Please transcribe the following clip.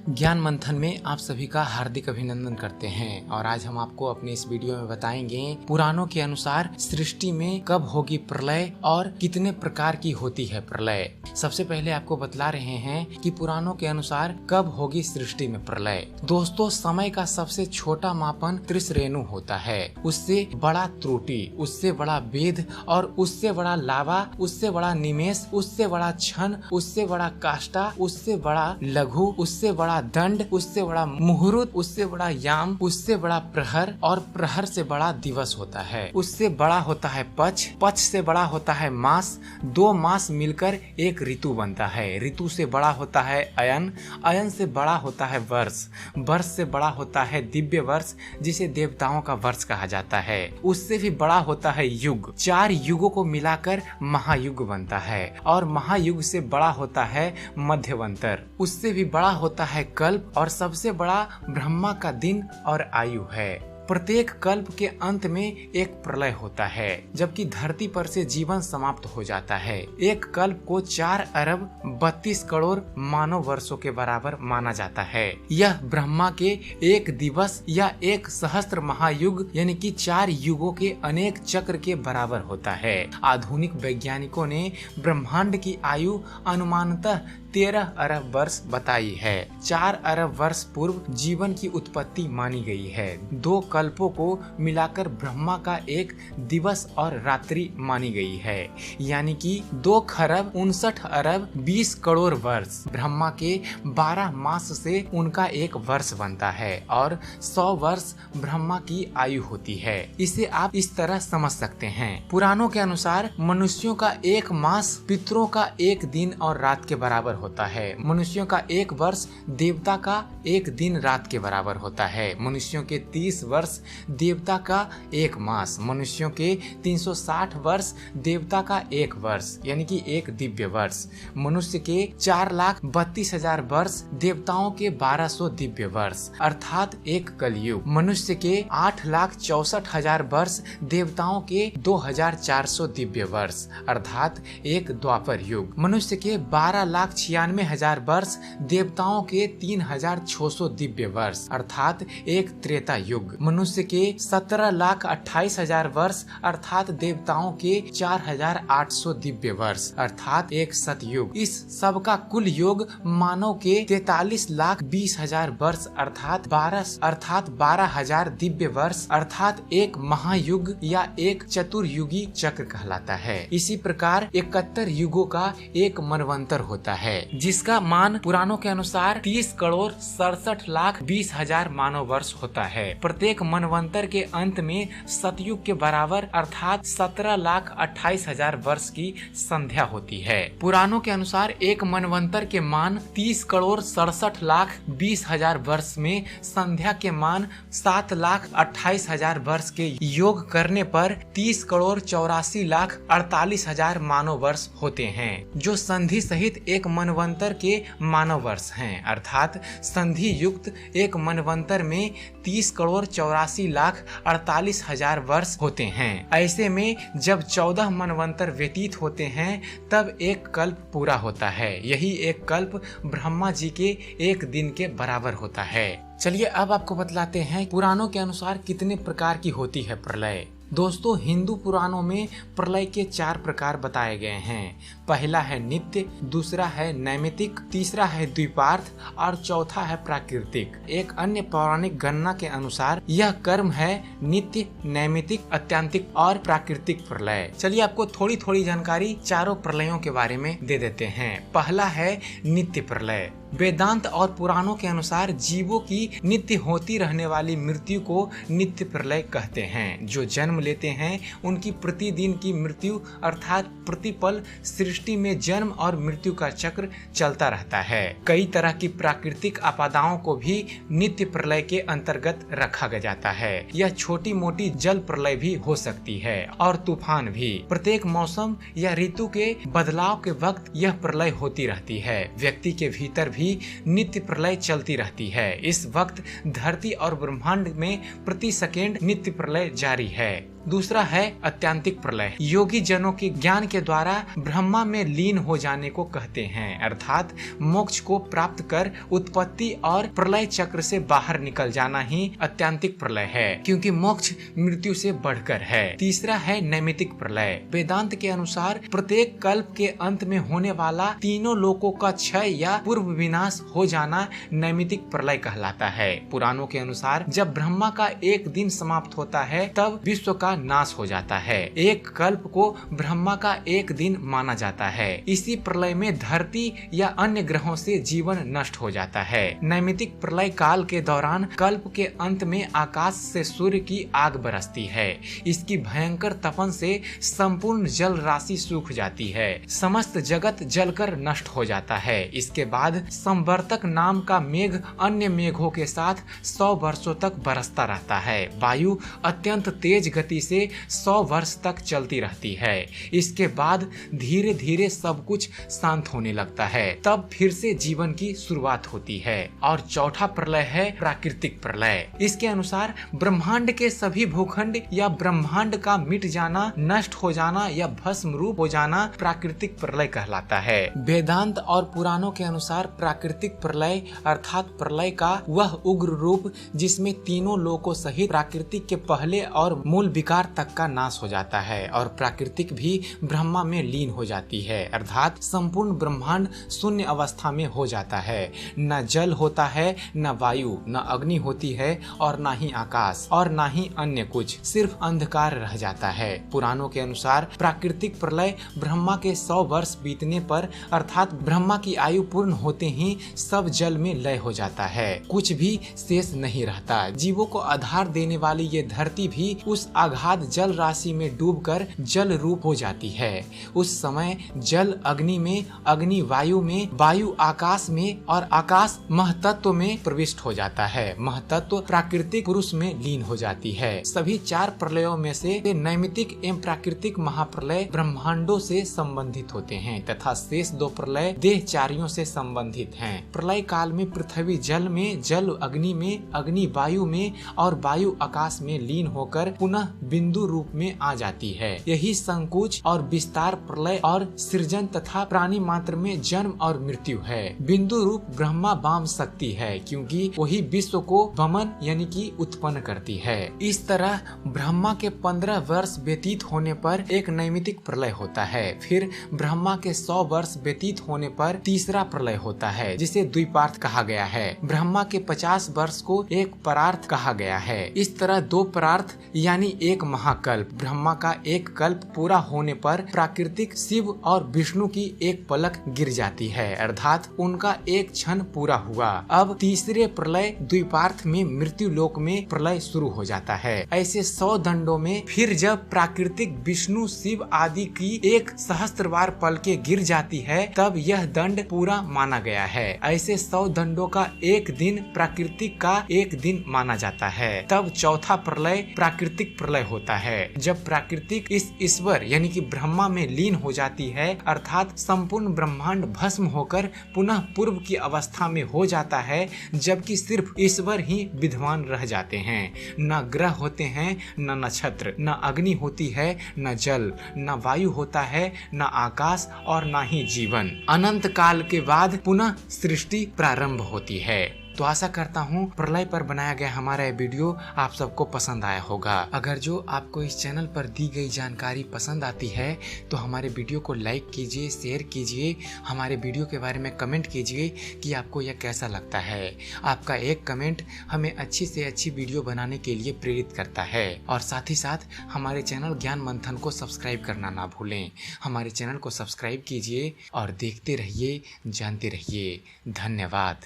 ज्ञान मंथन में आप सभी का हार्दिक अभिनंदन करते हैं और आज हम आपको अपने इस वीडियो में बताएंगे पुराणों के अनुसार सृष्टि में कब होगी प्रलय और कितने प्रकार की होती है प्रलय। सबसे पहले आपको बतला रहे हैं कि पुराणों के अनुसार कब होगी सृष्टि में प्रलय। दोस्तों, समय का सबसे छोटा मापन त्रिसरेणु होता है, उससे बड़ा त्रुटि, उससे बड़ा वेद और उससे बड़ा लावा, उससे बड़ा निमेष, उससे बड़ा क्षण, उससे बड़ा काष्ठा, उससे बड़ा लघु, उससे बड़ा दंड, उससे बड़ा मुहूर्त, उससे बड़ा याम, उससे बड़ा प्रहर और प्रहर से बड़ा दिवस होता है। उससे बड़ा होता है पक्ष, पक्ष से बड़ा होता है मास, दो मास मिलकर एक ऋतु बनता है। ऋतु से बड़ा होता है अयन, अयन से बड़ा होता है वर्ष, वर्ष से बड़ा होता है दिव्य वर्ष जिसे देवताओं का वर्ष कहा जाता है। उससे भी बड़ा होता है युग, चार युगों को मिलाकर महायुग बनता है और महायुग से बड़ा होता है मध्यवंतर। उससे भी बड़ा होता है कल्प और सबसे बड़ा ब्रह्मा का दिन और आयु है। प्रत्येक कल्प के अंत में एक प्रलय होता है जबकि धरती पर से जीवन समाप्त हो जाता है। एक कल्प को 4 अरब 32 करोड़ मानव वर्षों के बराबर माना जाता है। यह ब्रह्मा के एक दिवस या एक सहस्त्र महायुग यानी कि 4 युगों के अनेक चक्र के बराबर होता है। आधुनिक वैज्ञानिकों ने ब्रह्मांड की आयु अनुमानतः 13 अरब वर्ष बताई है। 4 अरब वर्ष पूर्व जीवन की उत्पत्ति मानी गई है। 2 कल्पों को मिलाकर ब्रह्मा का एक दिवस और रात्रि मानी गई है, यानी कि 2 खरब 59 अरब 20 करोड़ वर्ष। ब्रह्मा के 12 मास से उनका एक वर्ष बनता है और 100 वर्ष ब्रह्मा की आयु होती है। इसे आप इस तरह समझ सकते हैं। पुराणों के अनुसार मनुष्यों का एक मास पितरों का एक दिन और रात के बराबर होता है। मनुष्यों का एक वर्ष देवता का एक दिन रात के बराबर होता है। मनुष्यों के 30 वर्ष देवता का एक मास, मनुष्यों के 360 वर्ष देवता का एक वर्ष यानी कि एक दिव्य वर्ष, मनुष्य के 4,32,000 वर्ष देवताओं के 1200 दिव्य वर्ष अर्थात एक कलयुग, मनुष्य के 8,64,000 वर्ष देवताओं के 2,400 दिव्य वर्ष अर्थात एक द्वापर युग, मनुष्य के 12,96,000 वर्ष देवताओं के 3,600 दिव्य वर्ष अर्थात एक त्रेता युग, मनुष्य के 17,28,000 वर्ष अर्थात देवताओं के 4,800 दिव्य वर्ष अर्थात एक सतयुग। इस सब का कुल योग मानव के 43,20,000 वर्ष अर्थात 12,000 दिव्य वर्ष अर्थात एक महायुग या एक चतुर्युगी चक्र कहलाता है। इसी प्रकार 71 युगों का एक मनवंतर होता है जिसका मान पुराणों के अनुसार 30 करोड़ 67,20,000 मानव वर्ष होता है। प्रत्येक मनवंतर के अंत में सतयुग के बराबर अर्थात 17,28,000 वर्ष की संध्या होती है। पुराणों के अनुसार एक मनवंतर के मान 30 करोड़ 67,20,000 वर्ष में संध्या के मान 7,28,000 वर्ष के योग करने पर 30 करोड़ 84,48,000 मानव वर्ष होते हैं जो संधि सहित एक मनवंतर के मानव वर्ष हैं अर्थात संधि युक्त एक मनवंतर में 30 करोड़ 84,48,000 वर्ष होते हैं। ऐसे में जब 14 मनवंतर व्यतीत होते हैं तब एक कल्प पूरा होता है। यही एक कल्प ब्रह्मा जी के एक दिन के बराबर होता है। चलिए अब आपको बतलाते हैं पुराणों के अनुसार कितने प्रकार की होती है प्रलय। दोस्तों, हिंदू पुराणों में प्रलय के 4 प्रकार बताए गए हैं। पहला है नित्य, दूसरा है नैमितिक, तीसरा है द्विपार्थ और चौथा है प्राकृतिक। एक अन्य पौराणिक गणना के अनुसार यह कर्म है नित्य, नैमितिक, अत्यांतिक और प्राकृतिक प्रलय। चलिए आपको थोड़ी थोड़ी जानकारी चारों प्रलयों के बारे में दे देते हैं। पहला है नित्य प्रलय। वेदांत और पुराणों के अनुसार जीवों की नित्य होती रहने वाली मृत्यु को नित्य प्रलय कहते हैं। जो जन्म लेते हैं उनकी प्रतिदिन की मृत्यु अर्थात प्रतिपल सृष्टि में जन्म और मृत्यु का चक्र चलता रहता है। कई तरह की प्राकृतिक आपदाओं को भी नित्य प्रलय के अंतर्गत रखा जाता है। यह छोटी मोटी जल प्रलय भी हो सकती है और तूफान भी। प्रत्येक मौसम या ऋतु के बदलाव के वक्त यह प्रलय होती रहती है। व्यक्ति के भीतर भी नित्य प्रलय चलती रहती है। इस वक्त धरती और ब्रह्मांड में प्रति सेकेंड नित्य प्रलय जारी है। दूसरा है अत्यंतिक प्रलय। योगी जनों के ज्ञान के द्वारा ब्रह्मा में लीन हो जाने को कहते हैं, अर्थात मोक्ष को प्राप्त कर उत्पत्ति और प्रलय चक्र से बाहर निकल जाना ही अत्यंतिक प्रलय है, क्योंकि मोक्ष मृत्यु से बढ़कर है। तीसरा है नैमित्तिक प्रलय। वेदांत के अनुसार प्रत्येक कल्प के अंत में होने वाला तीनों लोकों का क्षय या पूर्व विनाश हो जाना नैमित्तिक प्रलय कहलाता है। पुराणों के अनुसार जब ब्रह्मा का एक दिन समाप्त होता है तब विश्व का नाश हो जाता है। एक कल्प को ब्रह्मा का एक दिन माना जाता है। इसी प्रलय में धरती या अन्य ग्रहों से जीवन नष्ट हो जाता है। नैमित्तिक प्रलय काल के दौरान कल्प के अंत में आकाश से सूर्य की आग बरसती है। इसकी भयंकर तपन से संपूर्ण जल राशि सूख जाती है। समस्त जगत जलकर नष्ट हो जाता है। इसके बाद संवर्तक नाम का मेघ अन्य मेघों के साथ 100 वर्षों तक बरसता रहता है। वायु अत्यंत तेज गति से 100 वर्ष तक चलती रहती है। इसके बाद धीरे धीरे सब कुछ शांत होने लगता है। तब फिर से जीवन की शुरुआत होती है। और चौथा प्रलय है प्राकृतिक प्रलय। इसके अनुसार ब्रह्मांड के सभी भूखंड या ब्रह्मांड का मिट जाना, नष्ट हो जाना या भस्म रूप हो जाना प्राकृतिक प्रलय कहलाता है। वेदांत और पुराणों के अनुसार प्राकृतिक प्रलय अर्थात प्रलय का वह उग्र रूप जिसमें तीनों लोकों सहित प्राकृतिक के पहले और मूल विकार तक का नाश हो जाता है और प्राकृतिक भी ब्रह्मा में लीन हो जाती है, अर्थात संपूर्ण ब्रह्मांड शून्य अवस्था में हो जाता है। न जल होता है, न वायु, न अग्नि होती है और न ही आकाश और न ही अन्य कुछ, सिर्फ अंधकार रह जाता है। पुराणों के अनुसार प्राकृतिक प्रलय ब्रह्मा के 100 वर्ष बीतने पर अर्थात ब्रह्मा की आयु पूर्ण होते ही सब जल में लय हो जाता है। कुछ भी शेष नहीं रहता। जीवों को आधार देने वाली ये धरती भी उस अगाध जल राशि में डूबकर जल रूप हो जाती है। उस समय जल अग्नि में, अग्नि वायु में, वायु आकाश में और आकाश महतत्व में प्रविष्ट हो जाता है। महतत्व प्राकृतिक पुरुष में लीन हो जाती है। सभी 4 प्रलयों में से नैमित्तिक एवं प्राकृतिक महाप्रलय ब्रह्मांडों से संबंधित होते हैं तथा शेष 2 प्रलय देहचारियों से संबंधित हैं। प्रलय काल में पृथ्वी जल में, जल अग्नि में, अग्नि वायु में और वायु आकाश में लीन होकर पुनः बिंदु रूप में आ जाती है। यही संकुच और विस्तार प्रलय और सृजन तथा प्राणी मात्र में जन्म और मृत्यु है। बिंदु रूप ब्रह्मा वाम शक्ति है, क्योंकि वही विश्व को वमन यानी कि उत्पन्न करती है। इस तरह ब्रह्मा के 15 वर्ष व्यतीत होने पर एक नैमित्तिक प्रलय होता है। फिर ब्रह्मा के 100 वर्ष व्यतीत होने पर तीसरा प्रलय होता है, जिसे द्विपार्थ कहा गया है। ब्रह्मा के 50 वर्ष को एक परार्थ कहा गया है। इस तरह 2 परार्थ यानी एक महाकल्प। ब्रह्मा का एक कल्प पूरा होने पर प्राकृतिक शिव और विष्णु की एक पलक गिर जाती है, अर्थात उनका एक क्षण पूरा हुआ। अब तीसरे प्रलय द्विपार्थ में मृत्यु लोक में प्रलय शुरू हो जाता है। ऐसे 100 दंडों में फिर जब प्राकृतिक विष्णु शिव आदि की एक सहस्त्रवार पलकें गिर जाती है तब यह दंड पूरा माना गया है। ऐसे 100 दंडों का एक दिन प्राकृतिक का एक दिन माना जाता है। तब चौथा प्रलय प्राकृतिक प्रलय होता है, जब प्राकृतिक इस ईश्वर यानी कि ब्रह्मा में लीन हो जाती है, अर्थात संपूर्ण ब्रह्मांड भस्म होकर पुनः पूर्व की अवस्था में हो जाता है, जबकि सिर्फ ईश्वर ही विद्वान रह जाते हैं। न ग्रह होते हैं, न नक्षत्र, न अग्नि होती है, न जल, न वायु होता है, न आकाश और न ही जीवन। अनंत काल के बाद पुनः सृष्टि प्रारंभ होती है। तो आशा करता हूँ प्रलय पर बनाया गया हमारा ये वीडियो आप सबको पसंद आया होगा। अगर जो आपको इस चैनल पर दी गई जानकारी पसंद आती है तो हमारे वीडियो को लाइक कीजिए, शेयर कीजिए, हमारे वीडियो के बारे में कमेंट कीजिए कि आपको यह कैसा लगता है। आपका एक कमेंट हमें अच्छी से अच्छी वीडियो बनाने के लिए प्रेरित करता है। और साथ ही साथ हमारे चैनल ज्ञान मंथन को सब्सक्राइब करना ना भूलें। हमारे चैनल को सब्सक्राइब कीजिए और देखते रहिए, जानते रहिए। धन्यवाद।